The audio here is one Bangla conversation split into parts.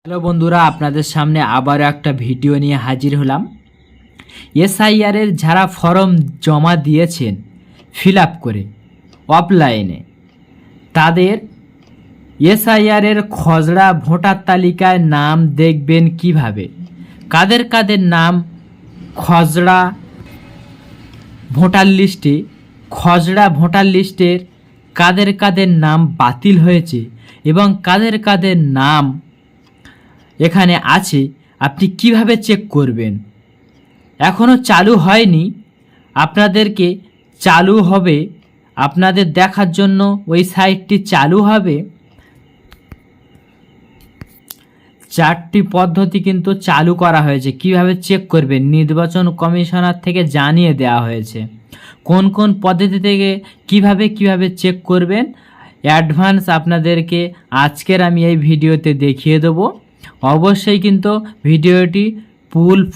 হ্যালো বন্ধুরা, আপনাদের সামনে আবারও একটা ভিডিও নিয়ে হাজির হলাম। এসআইআরের যারা ফর্ম জমা দিয়েছেন ফিল আপ করে অফলাইনে, তাদের এসআইআরের খসড়া ভোটার তালিকায় নাম দেখবেন কিভাবে, কাদের কাদের নাম খসড়া ভোটার লিস্টের কাদের কাদের নাম বাতিল হয়েছে এবং কাদের কাদের নাম এখানে আছে, আপনি কিভাবে চেক করবেন। এখনও চালু হয়নি, আপনাদেরকে চালু হবে, আপনাদের দেখার জন্য ওই সাইটটি চালু হবে। 4টি পদ্ধতি কিন্তু চালু করা হয়েছে, কিভাবে চেক করবেন নির্বাচন কমিশনার থেকে জানিয়ে দেওয়া হয়েছে। কোন কোন পদ্ধতি থেকে কিভাবে চেক করবেন অ্যাডভান্স আপনাদেরকে আজকের আমি এই ভিডিওতে দেখিয়ে দেবো। অবশ্যই কিন্তু ভিডিওটি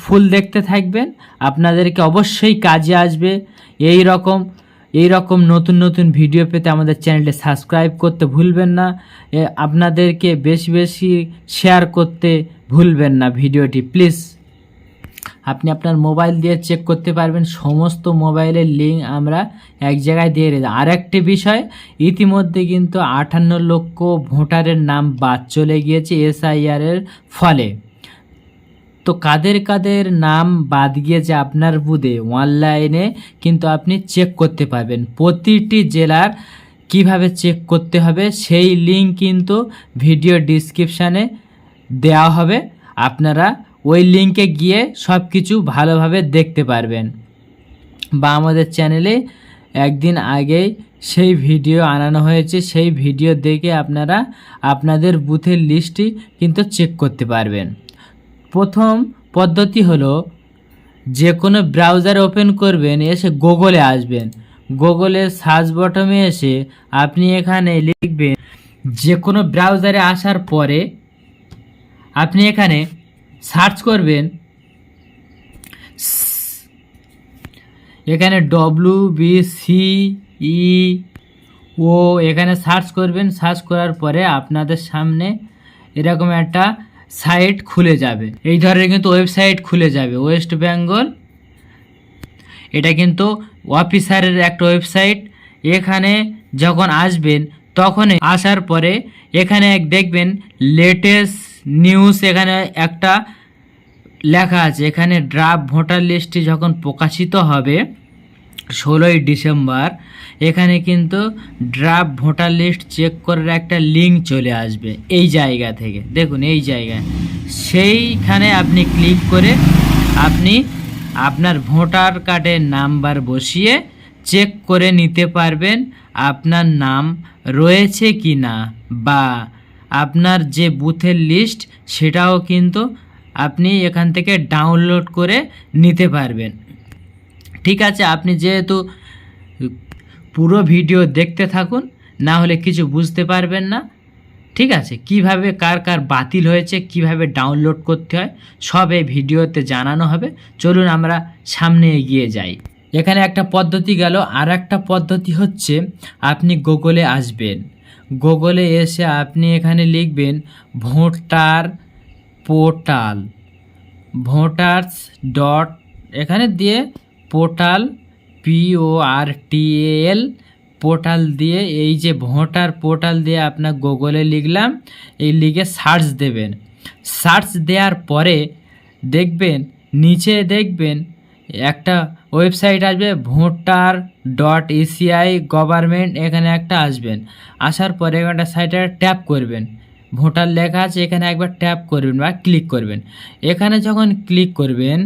ফুল দেখতে থাকবেন, আপনাদেরকে অবশ্যই কাজে আসবে। এই রকম নতুন নতুন ভিডিও পেতে আমাদের চ্যানেলটি সাবস্ক্রাইব করতে ভুলবেন না, আপনাদেরকে বেশি বেশি শেয়ার করতে ভুলবেন না ভিডিওটি প্লিজ। আপনি আপনার মোবাইল দিয়ে চেক করতে পারবেন, সমস্ত মোবাইলের লিঙ্ক আমরা এক জায়গায় দিয়ে রেখেছি। আরেকটি বিষয়, ইতিমধ্যে কিন্তু 58 লক্ষ ভোটারের নাম বাদ চলে গিয়েছে এসআইআরের ফলে। তো কাদের কাদের নাম বাদ গিয়েছে আপনার বুথে অনলাইনে কিন্তু আপনি চেক করতে পারবেন। প্রতিটি জেলার কিভাবে চেক করতে হবে সেই লিঙ্ক কিন্তু ভিডিও ডিসক্রিপশানে দেওয়া হবে, আপনারা ওই লিঙ্কে গিয়ে সব কিছু ভালোভাবে দেখতে পারবেন। বা আমাদের চ্যানেলে একদিন আগেই সেই ভিডিও আনানো হয়েছে, সেই ভিডিও দেখে আপনারা আপনাদের বুথের লিস্টটি কিন্তু চেক করতে পারবেন। প্রথম পদ্ধতি হলো, যে কোনো ব্রাউজার ওপেন করবেন, এসে গুগলে আসবেন, গুগলের সার্চ বটমে এসে আপনি এখানে লিখবেন, যে কোনো ব্রাউজারে আসার পরে আপনি এখানে সার্চ করবেন, এখানে WBCEO এখানে সার্চ করবেন। সার্চ করার পরে আপনাদের সামনে এরকম একটা সাইট খুলে যাবে, এই ধরনের কিন্তু ওয়েবসাইট খুলে যাবে। ওয়েস্ট বেঙ্গল, এটা কিন্তু অফিসারের একটা ওয়েবসাইট। এখানে যখন আসবেন, তখন আসার পরে এখানে দেখবেন লেটেস্ট নিউজ, এখানে একটা লেখা আছে, এখানে ড্রাফট ভোটার লিস্টটি যখন প্রকাশিত হবে 16ই ডিসেম্বর, এখানে কিন্তু ড্রাফট ভোটার লিস্ট চেক করার একটা লিঙ্ক চলে আসবে এই জায়গা থেকে। দেখুন এই জায়গায়, সেইখানে আপনি ক্লিক করে আপনি আপনার ভোটার কার্ডের নাম্বার বসিয়ে চেক করে নিতে পারবেন আপনার নাম রয়েছে কি না, বা আপনার যে বুথের লিস্ট সেটাও কিন্তু আপনি এখান থেকে ডাউনলোড করে নিতে পারবেন। ঠিক আছে, আপনি যেহেতু পুরো ভিডিও দেখতে থাকুন, না হলে কিছু বুঝতে পারবেন না। ঠিক আছে, কিভাবে কার কার বাতিল হয়েছে, কিভাবে ডাউনলোড করতে হয়, সব এই ভিডিওতে জানানো হবে। চলুন আমরা সামনে এগিয়ে যাই। এখানে একটা পদ্ধতি গেল, আর একটা পদ্ধতি হচ্ছে, আপনি গুগলে আসবেন, গুগলে এসে আপনি এখানে লিখবেন ভোটার পোর্টাল, ভোটার্স ডট এখানে দিয়ে পোর্টাল PORTAL পোর্টাল দিয়ে, এই যে ভোটার পোর্টাল দিয়ে আপনার গুগলে লিখলাম, এই লিখে সার্চ দেবেন। সার্চ দেওয়ার পরে দেখবেন নিচে দেখবেন একটা ওয়েবসাইট আসবে, votar.eci.gov, এখানে একটা আসবেন। আসার পরে একটা সাইটে ট্যাপ করবেন, ভোটার লেখা আছে, এখানে একবার ট্যাপ করবেন বা ক্লিক করবেন। এখানে যখন ক্লিক করবেন,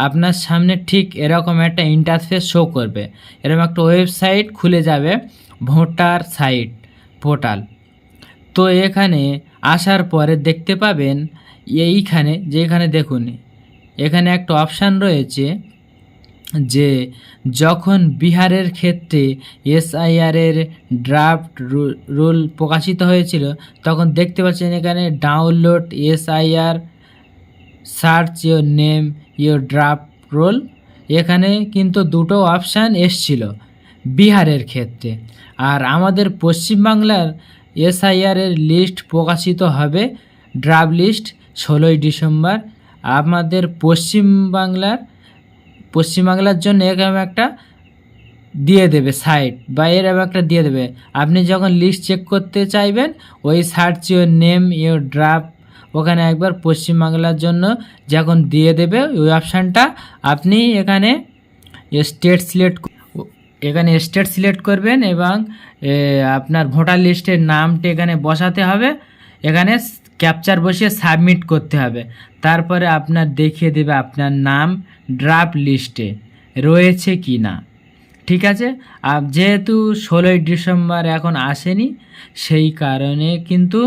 আপনার সামনে ঠিক এরকম একটা ইন্টারফেস শো করবে, এরকম একটা ওয়েবসাইট খুলে যাবে, ভোটার সাইট পোর্টাল। তো এখানে আসার পরে দেখতে পাবেন এখানে দেখুন, এখানে একটা অপশান রয়েছে যে যখন বিহারের ক্ষেত্রে এসআইআরের ড্রাফট রুল প্রকাশিত হয়েছিল, তখন দেখতে পাচ্ছেন এখানে download SIR, search your name your draft roll. এখানে কিন্তু দুটো অপশান এসছিল বিহারের ক্ষেত্রে। আর আমাদের পশ্চিমবাংলার এসআইআরের লিস্ট প্রকাশিত হবে, ড্রাফট লিস্ট 16 ডিসেম্বর আমাদের পশ্চিমবাংলার জন্য এরকম একটা দিয়ে দেবে সাইট বা এরকম একটা দিয়ে দেবে। আপনি যখন লিস্ট চেক করতে চাইবেন ওই search your name your draft ওখানে একবার পশ্চিমবাংলার জন্য যখন দিয়ে দেবে ওই অপশানটা আপনি এখানে স্টেট সিলেক্ট করবেন এবং আপনার ভোটার লিস্টের নামটা এখানে বসাতে হবে, এখানে ক্যাপচার বসিয়ে সাবমিট করতে হবে। তারপরে আপনার দেখিয়ে দেবে আপনার নাম ড্রাফট লিস্টে রয়েছে কি না। ঠিক আছে, আর যেহেতু 16 ডিসেম্বর এখন আসেনি সেই কারণে কিন্তু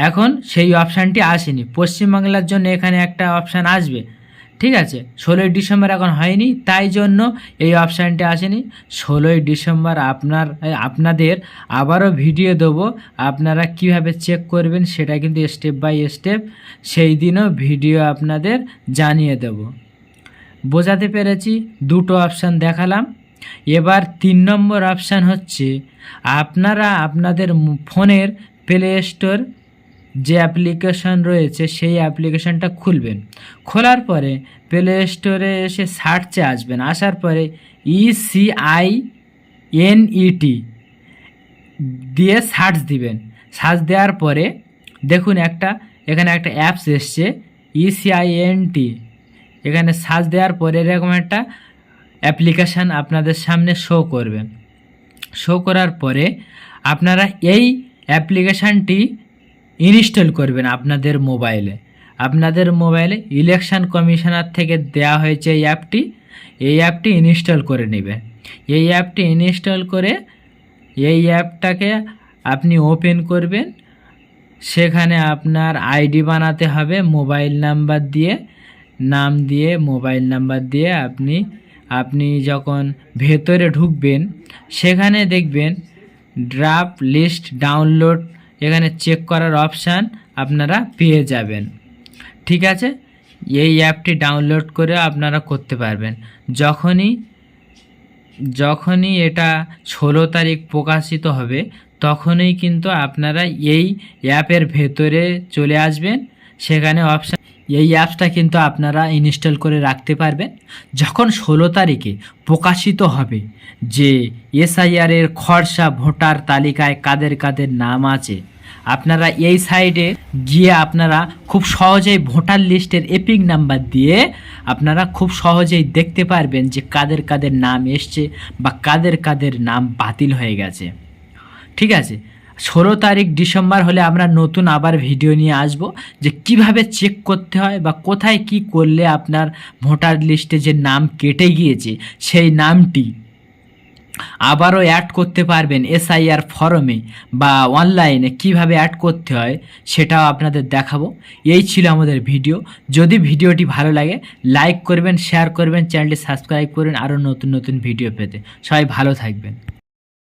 এখন সেই অপশানটি আসেনি। পশ্চিমবাংলার জন্য এখানে একটা অপশান আসবে, ঠিক আছে। 16 ডিসেম্বর এখন হয়নি, তাই জন্য এই অপশানটি আসেনি। 16 ডিসেম্বর আপনাদের আবারও ভিডিও দেবো, আপনারা কিভাবে চেক করবেন সেটা কিন্তু স্টেপ বাই স্টেপ সেই দিনও ভিডিও আপনাদের জানিয়ে দেব। বোঝাতে পেরেছি? দুটো অপশান দেখালাম। এবার 3 নম্বর অপশান হচ্ছে আপনারা আপনাদের ফোনের প্লে স্টোর যে অ্যাপ্লিকেশন রয়েছে সেই অ্যাপ্লিকেশনটা খুলবেন। খোলার পরে প্লে স্টোরে এসে সার্চে আসবেন, আসার পরে ECINET দিয়ে সার্চ দিবেন। সার্চ দেওয়ার পরে দেখুন এখানে একটা অ্যাপস এসছে ECINET। এখানে সার্চ দেওয়ার পরে এরকম একটা অ্যাপ্লিকেশান আপনাদের সামনে শো করবে। শো করার পরে আপনারা এই অ্যাপ্লিকেশানটি ইনস্টল করবেন আপনাদের মোবাইলে। ইলেকশন কমিশনার থেকে দেওয়া হয়েছে এই অ্যাপটি ইনস্টল করে নেবে। এই অ্যাপটি ইনস্টল করে এই অ্যাপটাকে আপনি ওপেন করবেন। সেখানে আপনার আইডি বানাতে হবে মোবাইল নাম্বার দিয়ে, নাম দিয়ে মোবাইল নাম্বার দিয়ে আপনি যখন ভেতরে ঢুকবেন সেখানে দেখবেন ড্রাফট লিস্ট ডাউনলোড, এখানে চেক করার অপশান আপনারা পেয়ে যাবেন। ঠিক আছে, এই অ্যাপটি ডাউনলোড করে আপনারা করতে পারবেন। যখনই এটা 16 তারিখ প্রকাশিত হবে তখনই কিন্তু আপনারা এই অ্যাপের ভেতরে চলে আসবেন। সেখানে এই অ্যাপসটা কিন্তু আপনারা ইনস্টল করে রাখতে পারবেন। যখন 16 তারিখে প্রকাশিত হবে যে SIR এর খসড়া ভোটার তালিকায় কাদের কাদের নাম আছে, আপনারা এই সাইডে গিয়ে আপনারা খুব সহজেই ভোটার লিস্টের এপিক নাম্বার দিয়ে আপনারা খুব সহজেই দেখতে পারবেন যে কাদের কাদের নাম এসছে বা কাদের কাদের নাম বাতিল হয়ে গেছে। ঠিক আছে, 16 ডিসেম্বর হলে আমরা নতুন আবার ভিডিও নিয়ে আসব যে কিভাবে চেক করতে হয় বা কোথায় কি করলে আপনার ভোটার লিস্টে যে নাম কেটে গিয়েছে সেই নামটি আবারও অ্যাড করতে পারবেন SIR ফর্মে বা অনলাইনে কিভাবে অ্যাড করতে হয় সেটাও আপনাদের দেখাবো। এই ছিল আমাদের ভিডিও। যদি ভিডিওটি ভালো লাগে লাইক করবেন, শেয়ার করবেন, চ্যানেলটি সাবস্ক্রাইব করবেন আরও নতুন নতুন ভিডিও পেতে। সবাই ভালো থাকবেন।